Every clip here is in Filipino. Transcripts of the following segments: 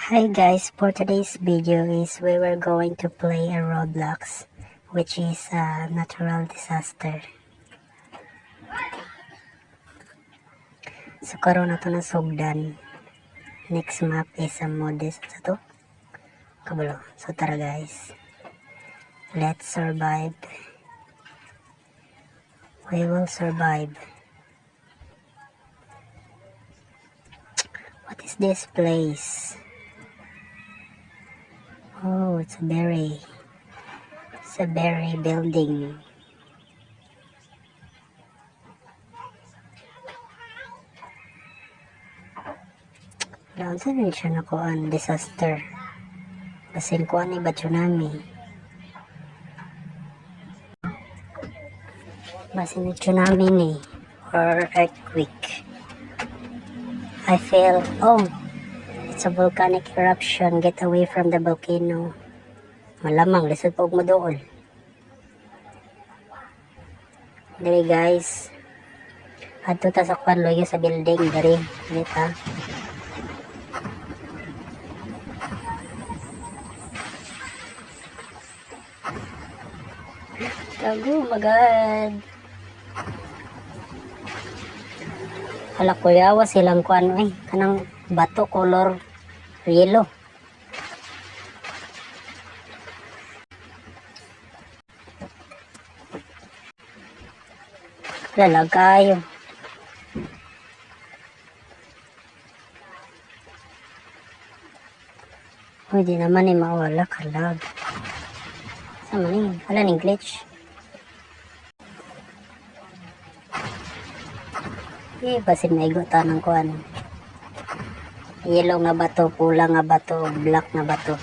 Hi guys, for today's video is we were going to play a Roblox, which is a natural disaster. So karon na to na sugdan. Next map is a modest sa to. Kabalo. So tara guys. Let's survive. We will survive. What is this place? Oh, it's a berry building. Doon sa rin siya nakuhaan, disaster. Basin ko ani ba tsunami? Basin tsunami ni or earthquake. I feel, oh, it's a volcanic eruption. Get away from the volcano. Malamang, lisod pa og maduol. Dali guys. Adto ta sa kwan loyo sa building. Dali ta. Tago, magad. Hala ko yawa silang kwan kanang bato color yellow. Lalag kayo. Hindi naman mawala kalag. Sama ni, wala ning glitch. Basin maigo tanang kuan. Yellow nga bato, pula nga bato, black nga bato.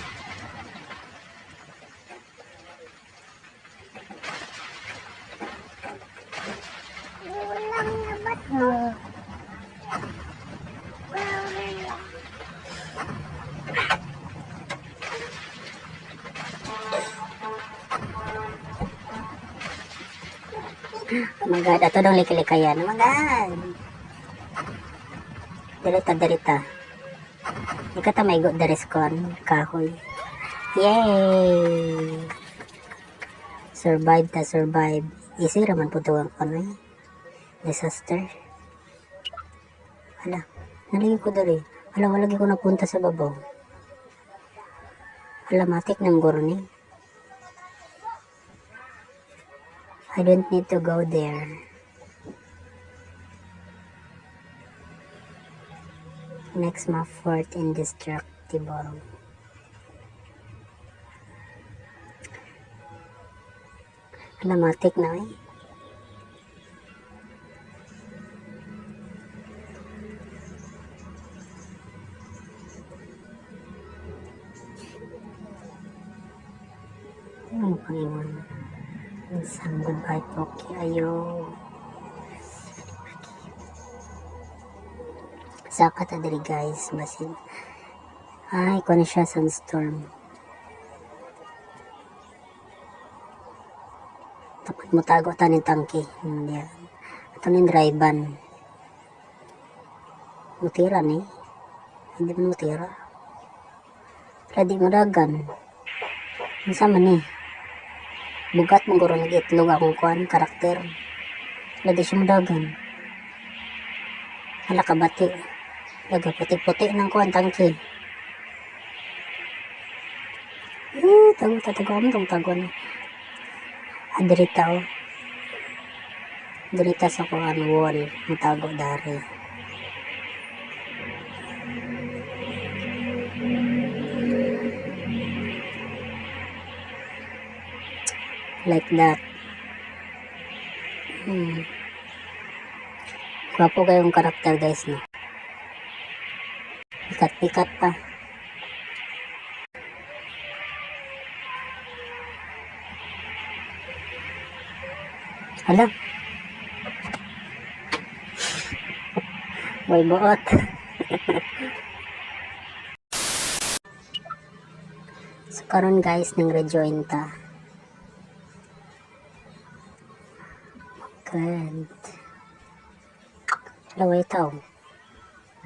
Oh my god, ato dong likilikayan. Oh my god. Dalita. Ikata may good dariskon kahoy. Yay! Survive. Easy raman po ito ang disaster. Hala, nalagay ko dali. Hala, walagi ko napunta sa babaw. Hala, matik ng guro ni. I don't need to go there. Next map, Fort Indestructible. Alamatik na Ano pang iwan? Isang goodbye po kayo. Saka ta diri guys, basin. Ay, ko na siya sunstorm. Dapat mo tago ta ng tangke. Hindi. Ito ng drive-ban. Mutira ni. Hindi mo mutira. Ready mo dagan. Masama ni. Bugat mo guro nag-itlog akong kuan, karakter. Ready siya mo dagan. Hala ka bati. Laga puti-puti ng kuan tangke. Tago na. Adirita Dirita sa kuan wall. Matago dari. Like that. Gwapo kayong karakter guys, no? Pikat-pikat pa. Hala. May buot. So karon guys, nang rejoin ta. Good. Laway tao.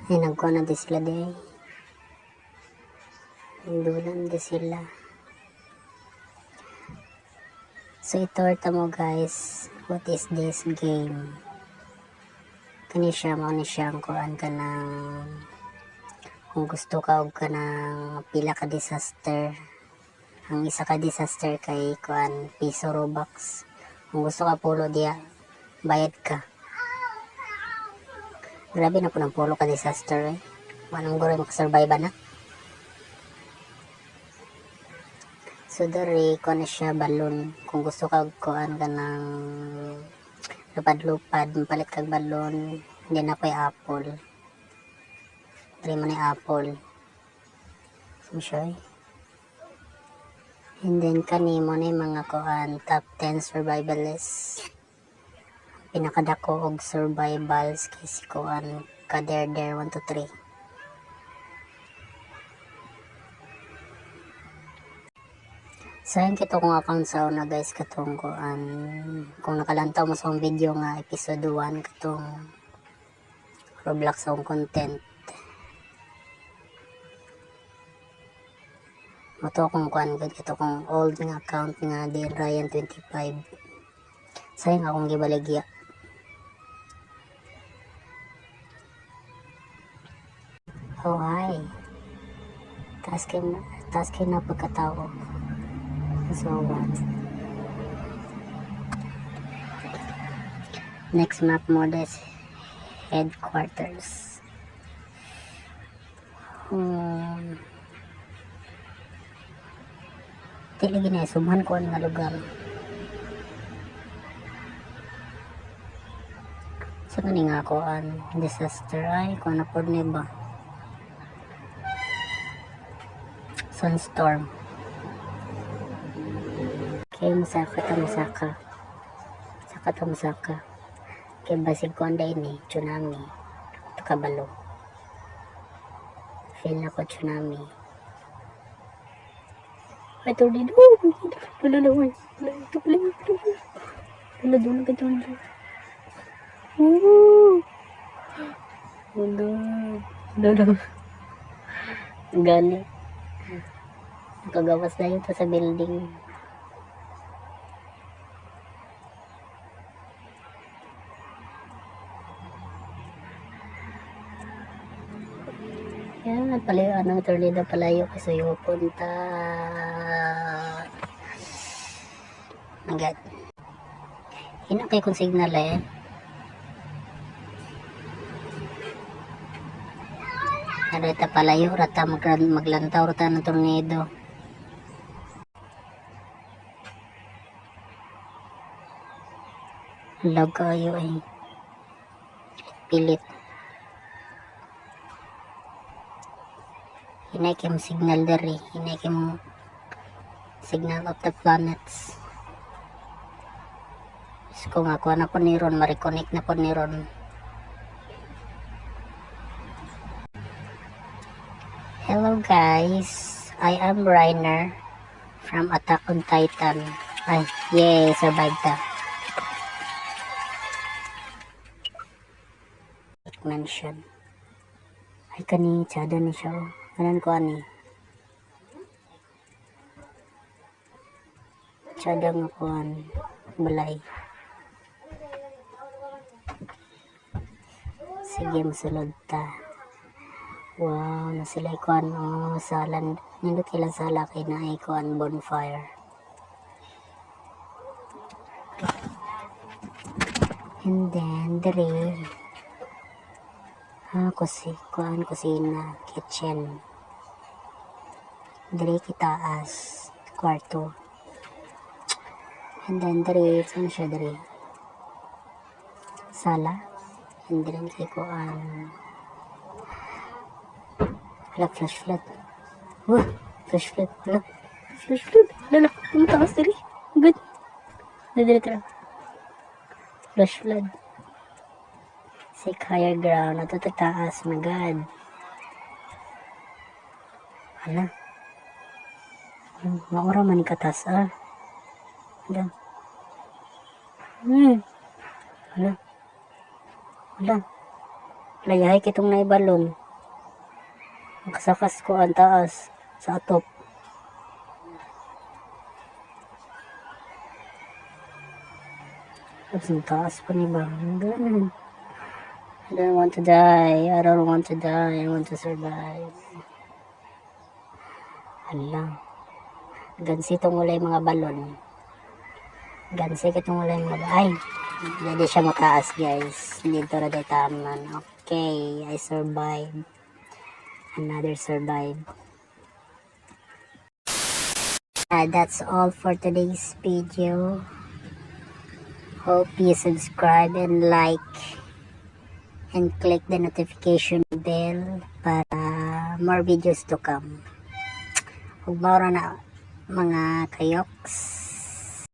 Ay, nagkuha na di sila di. Hindunan di sila. So itorta mo guys, what is this game? Kani siya mo ni siyang kuan ka ng kung gusto ka og ka ng pila ka disaster. Ang isa ka disaster kay kuan piso Robux. Kung gusto ka pulo diya, bayad ka. Grabe na po ng pulo ka disaster eh. Manong guro makasurvive na. So dari ko na siya balon. Kung gusto ka kuan ka ng lupad-lupad, palit kag balon, hindi na pa'y apple. Dari mo na apple. So siya eh. And then kanimo na mga kuan top 10 survivalists. Pinakadako og survivals kay si kuan Kaderder 1 to 3. Sayang kito kong account sa una guys katong kuan kung nakalantaw mo sa akong video nga episode 1 katong Roblox sa akong content. Moto kong kuan gud kito kong old nga account nga din Ryan 25. Sayang akong gibaligya. Oh hi. Task na pagkatao. So what? Next map mode is headquarters. Dili ginasumhan ko nga lugar. Sa kani nga ako disaster ay kung napod ni ba. Sunstorm. Kaya masaka. Kaya basig ko anday ni tsunami. Ito kabalo. Feel na ko tsunami. Ay, tornado. Wala naman. Ito pala. Wala doon ka tornado. Wala. Gani. Nakagawas na yun sa building. Yan, palayo, tornado palayo kasi yung punta. Agad. Hina kayo kong signal eh. Rata palayo, rata maglantaw, rata ng tornado. Lag kayo eh. Pilit. Hinay kim signal dari. Hinay kim signal of the planets. So, kung ako na po ni Ron, ma-reconnect na po ni Ron. Hello guys, I am Rainer from Attack on Titan. Ay, yay, survived ta. Mention. Ay, kani, tsada ni siya. Kanan ko ani. Tsada nga ko balay. Sige, masulod ta. Wow, nasilay ko salan. Nindot ilang sala kay na ay ko bonfire. And then, dere. Kusina, kitchen. Dere kitaas, kwarto. And then, dere, saan siya dere? Sala. And then, kay ko flash flood. Flash flood. Flash flood. Lala, tumatakas dali. Good. Dali tara. Flash flood. Seek higher ground. Natutataas na God. Hala. Maura man ikatas Hala. Hala. Layahay kitong naibalon. Kasakas ko ang taas. sa atop. Tapos ang taas pa ni ba? Ganun. I don't want to die. I don't want to die. I want to survive. Hala. Gansitong wala yung mga balon. Gansik itong wala yung mga balon. Ay! Hindi siya mataas, guys. Dito na taman. Okay. I survived. Another survive. That's all for today's video. Hope you subscribe and like and click the notification bell para more videos to come. Ug maura na mga kayoks.